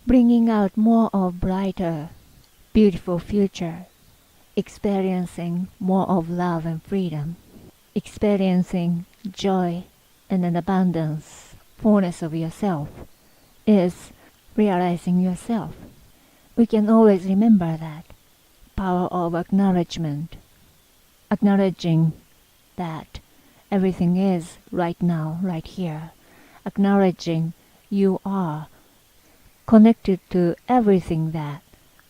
bringing out more of brighter, beautiful future, experiencing more of love and freedom, experiencing joy and an abundance, fullness of yourself, is realizing yourself. We can always remember that power of acknowledgement, acknowledging that everything is right now, right here, acknowledging you are connected to everything, that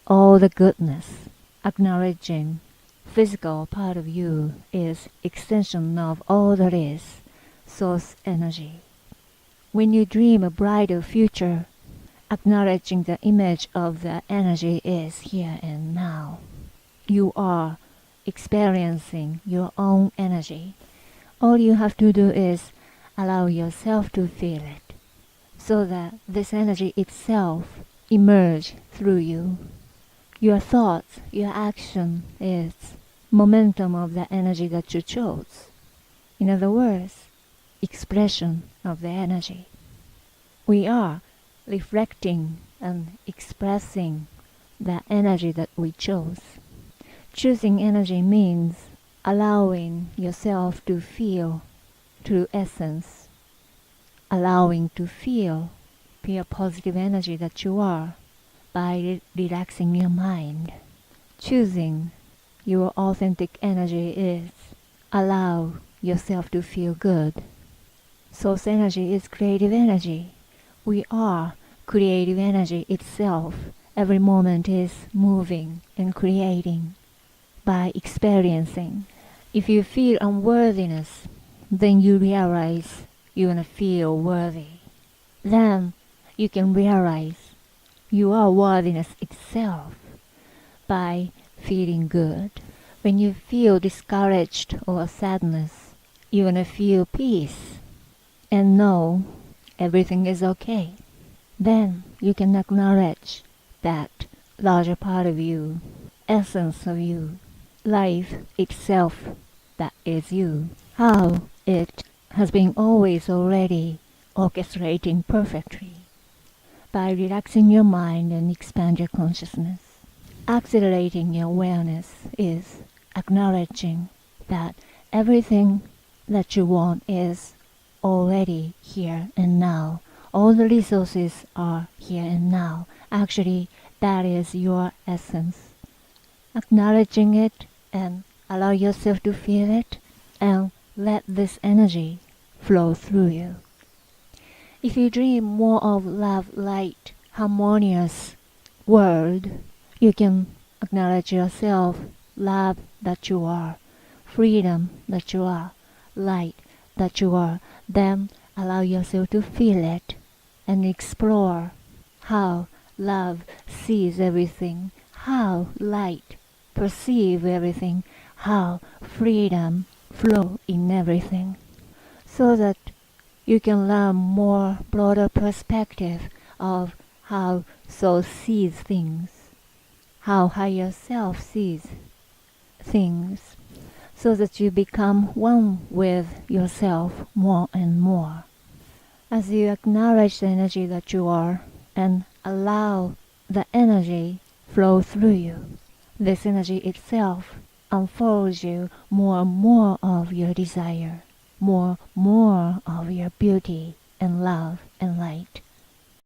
all the goodness, acknowledging physical part of you is extension of all that is, source energy. When you dream a brighter future, acknowledging the image of the energy is here and now. You are experiencing your own energy. All you have to do is allow yourself to feel it, so that this energy itself emerge through you. Your thoughts, your action is momentum of the energy that you chose. In other words, expression of the energy. We are reflecting and expressing the energy that we chose. Choosing energy means allowing yourself to feel true essence, allowing to feel pure positive energy that you are by relaxing your mind. Choosing your authentic energy is allow yourself to feel good. Source energy is creative energy. We are creative energy itself. Every moment is moving and creating by experiencing. If you feel unworthiness, then you realize you're gonna feel worthy. Then you can realize you are worthiness itself by feeling good. When you feel discouraged or sadness, you're gonna feel peace and know everything is okay. Then you can acknowledge that larger part of you, essence of you, life itself that is you, how it has been always already orchestrating perfectly. By relaxing your mind and expand your consciousness, accelerating your awareness is acknowledging that everything that you want is already here and now. All the resources are here and now. Actually, that is your essence. Acknowledging it and allow yourself to feel it and let this energy flow through you. If you dream more of love, light, harmonious world, you can acknowledge yourself, love that you are, freedom that you are, light that you are. Then allow yourself to feel it and explore how love sees everything, how light perceive everything, how freedom flow in everything, so that you can learn more broader perspective of how soul sees things, how higher self sees things, so that you become one with yourself more and more. As you acknowledge the energy that you are and allow the energy flow through you, this energy itself unfolds you more and more of your desire, more of your beauty and love and light.